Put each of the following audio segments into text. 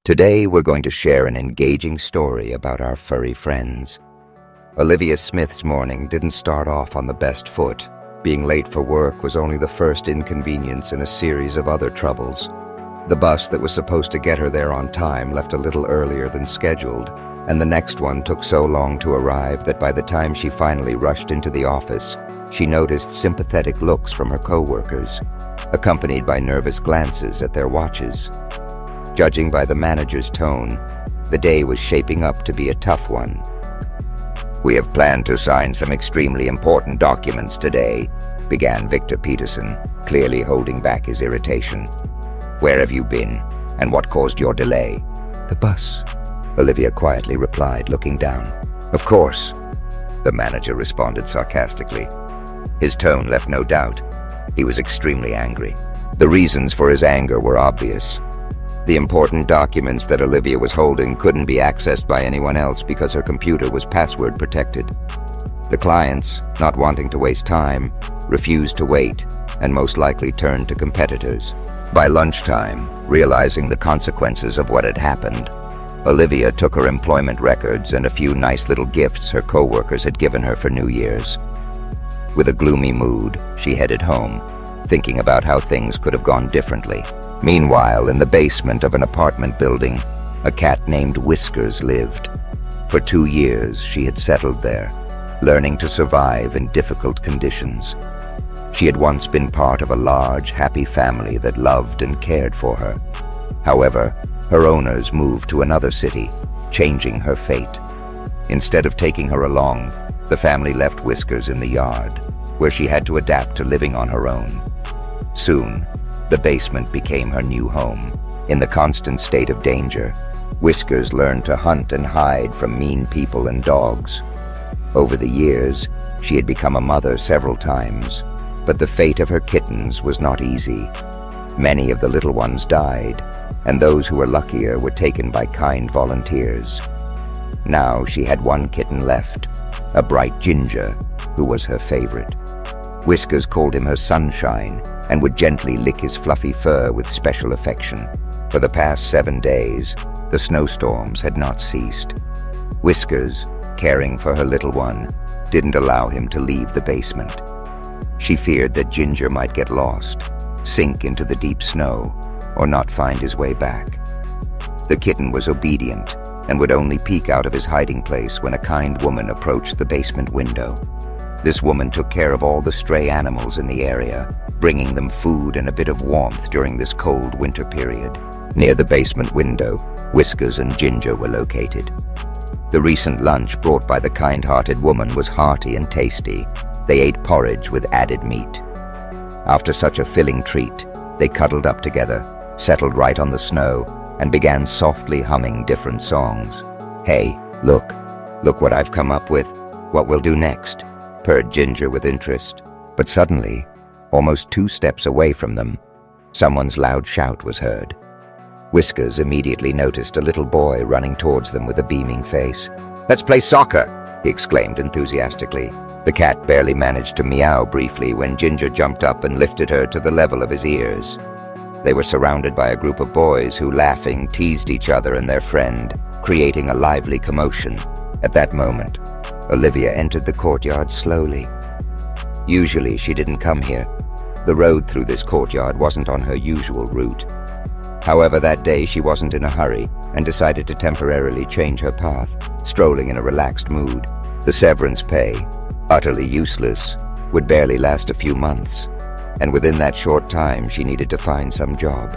Today, we're going to share an engaging story about our furry friends. Olivia Smith's morning didn't start off on the best foot. Being late for work was only the first inconvenience in a series of other troubles. The bus that was supposed to get her there on time left a little earlier than scheduled, and the next one took so long to arrive that by the time she finally rushed into the office, she noticed sympathetic looks from her co-workers, accompanied by nervous glances at their watches. Judging by the manager's tone, the day was shaping up to be a tough one. "We have planned to sign some extremely important documents today," began Victor Peterson, clearly holding back his irritation. "Where have you been, and what caused your delay?" "The bus," Olivia quietly replied, looking down. "Of course," the manager responded sarcastically. His tone left no doubt. He was extremely angry. The reasons for his anger were obvious. The important documents that Olivia was holding couldn't be accessed by anyone else because her computer was password protected. The clients, not wanting to waste time, refused to wait and most likely turned to competitors. By lunchtime, realizing the consequences of what had happened, Olivia took her employment records and a few nice little gifts her co-workers had given her for New Year's. With a gloomy mood, she headed home, thinking about how things could have gone differently. Meanwhile, in the basement of an apartment building, a cat named Whiskers lived. For 2 years, she had settled there, learning to survive in difficult conditions. She had once been part of a large, happy family that loved and cared for her. However, her owners moved to another city, changing her fate. Instead of taking her along, the family left Whiskers in the yard, where she had to adapt to living on her own. Soon, the basement became her new home. In the constant state of danger, Whiskers learned to hunt and hide from mean people and dogs. Over the years, she had become a mother several times, but the fate of her kittens was not easy. Many of the little ones died, and those who were luckier were taken by kind volunteers. Now she had one kitten left, a bright ginger, who was her favorite. Whiskers called him her sunshine and would gently lick his fluffy fur with special affection. For the past 7 days, the snowstorms had not ceased. Whiskers, caring for her little one, didn't allow him to leave the basement. She feared that Ginger might get lost, sink into the deep snow, or not find his way back. The kitten was obedient and would only peek out of his hiding place when a kind woman approached the basement window. This woman took care of all the stray animals in the area, bringing them food and a bit of warmth during this cold winter period. Near the basement window, Whiskers and Ginger were located. The recent lunch brought by the kind-hearted woman was hearty and tasty. They ate porridge with added meat. After such a filling treat, they cuddled up together, settled right on the snow, and began softly humming different songs. "Hey, look what I've come up with. What we'll do next," purred Ginger with interest. But suddenly, almost 2 steps away from them, someone's loud shout was heard. Whiskers immediately noticed a little boy running towards them with a beaming face. "Let's play soccer!" he exclaimed enthusiastically. The cat barely managed to meow briefly when Ginger jumped up and lifted her to the level of his ears. They were surrounded by a group of boys who, laughing, teased each other and their friend, creating a lively commotion. At that moment, Olivia entered the courtyard slowly. Usually she didn't come here. The road through this courtyard wasn't on her usual route. However, that day she wasn't in a hurry and decided to temporarily change her path, strolling in a relaxed mood. The severance pay, utterly useless, would barely last a few months, and within that short time she needed to find some job.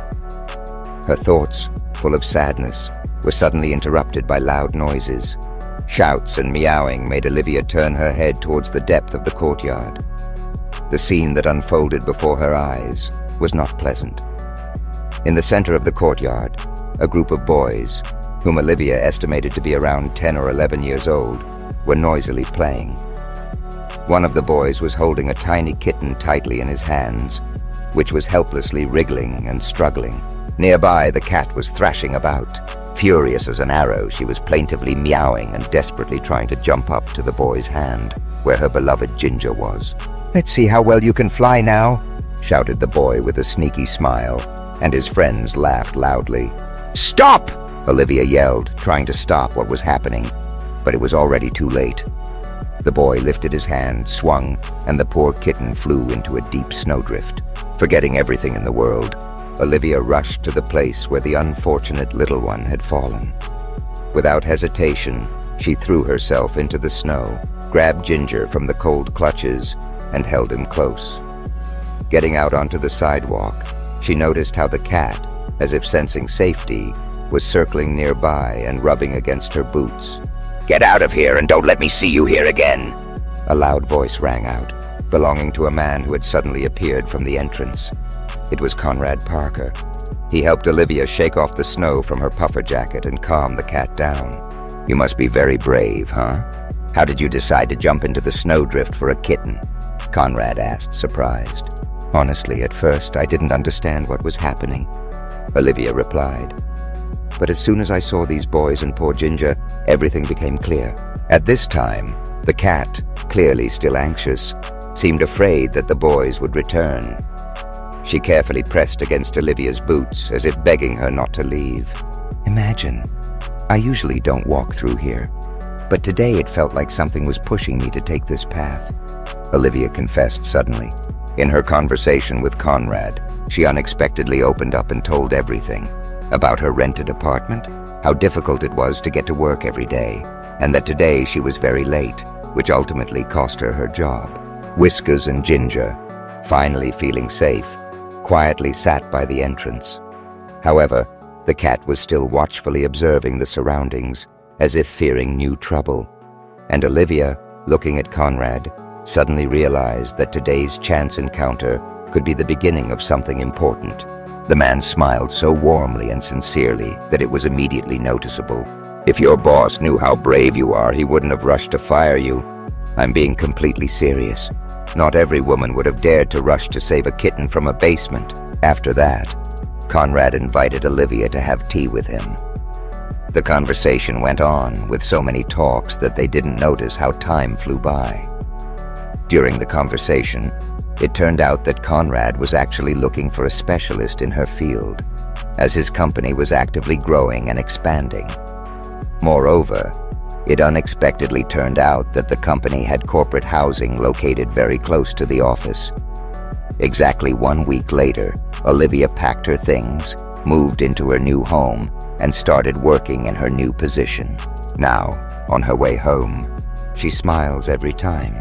Her thoughts, full of sadness, were suddenly interrupted by loud noises. Shouts and meowing made Olivia turn her head towards the depth of the courtyard. The scene that unfolded before her eyes was not pleasant. In the center of the courtyard, a group of boys, whom Olivia estimated to be around 10 or 11 years old, were noisily playing. One of the boys was holding a tiny kitten tightly in his hands, which was helplessly wriggling and struggling. Nearby, the cat was thrashing about. Furious as an arrow, she was plaintively meowing and desperately trying to jump up to the boy's hand, where her beloved Ginger was. "Let's see how well you can fly now," shouted the boy with a sneaky smile, and his friends laughed loudly. "Stop!" Olivia yelled, trying to stop what was happening, but it was already too late. The boy lifted his hand, swung, and the poor kitten flew into a deep snowdrift. Forgetting everything in the world, Olivia rushed to the place where the unfortunate little one had fallen. Without hesitation, she threw herself into the snow, grabbed Ginger from the cold clutches, and held him close. Getting out onto the sidewalk, she noticed how the cat, as if sensing safety, was circling nearby and rubbing against her boots. "Get out of here and don't let me see you here again!" A loud voice rang out, belonging to a man who had suddenly appeared from the entrance. It was Conrad Parker. He helped Olivia shake off the snow from her puffer jacket and calm the cat down. "You must be very brave, huh? How did you decide to jump into the snowdrift for a kitten?" Conrad asked, surprised. "Honestly, at first, I didn't understand what was happening," Olivia replied. "But as soon as I saw these boys and poor Ginger, everything became clear." At this time, the cat, clearly still anxious, seemed afraid that the boys would return. She carefully pressed against Olivia's boots, as if begging her not to leave. "Imagine, I usually don't walk through here, but today it felt like something was pushing me to take this path," Olivia confessed suddenly. In her conversation with Conrad, she unexpectedly opened up and told everything. About her rented apartment, how difficult it was to get to work every day, and that today she was very late, which ultimately cost her her job. Whiskers and Ginger, finally feeling safe, quietly sat by the entrance. However, the cat was still watchfully observing the surroundings, as if fearing new trouble. And Olivia, looking at Conrad, suddenly realized that today's chance encounter could be the beginning of something important. The man smiled so warmly and sincerely that it was immediately noticeable. "If your boss knew how brave you are, he wouldn't have rushed to fire you. I'm being completely serious. Not every woman would have dared to rush to save a kitten from a basement." After that, Conrad invited Olivia to have tea with him. The conversation went on, with so many talks that they didn't notice how time flew by. During the conversation, it turned out that Conrad was actually looking for a specialist in her field, as his company was actively growing and expanding. Moreover, it unexpectedly turned out that the company had corporate housing located very close to the office. Exactly 1 week later, Olivia packed her things, moved into her new home, and started working in her new position. Now, on her way home, she smiles every time,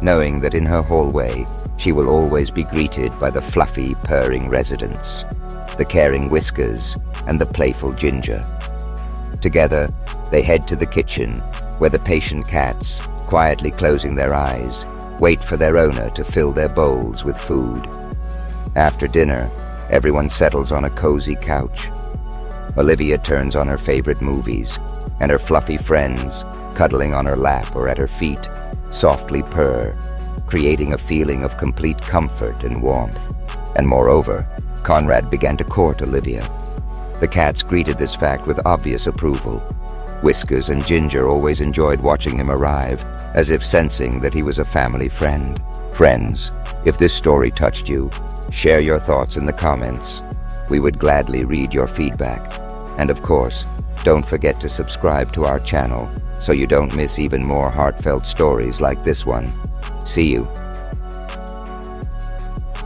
knowing that in her hallway, she will always be greeted by the fluffy, purring residents, the caring Whiskers, and the playful Ginger. Together, they head to the kitchen, where the patient cats, quietly closing their eyes, wait for their owner to fill their bowls with food. After dinner, everyone settles on a cozy couch. Olivia turns on her favorite movies, and her fluffy friends, cuddling on her lap or at her feet, softly purr, creating a feeling of complete comfort and warmth. And moreover, Conrad began to court Olivia. The cats greeted this fact with obvious approval. Whiskers and Ginger always enjoyed watching him arrive, as if sensing that he was a family friend. Friends, if this story touched you, share your thoughts in the comments. We would gladly read your feedback. And of course, don't forget to subscribe to our channel so you don't miss even more heartfelt stories like this one. See you.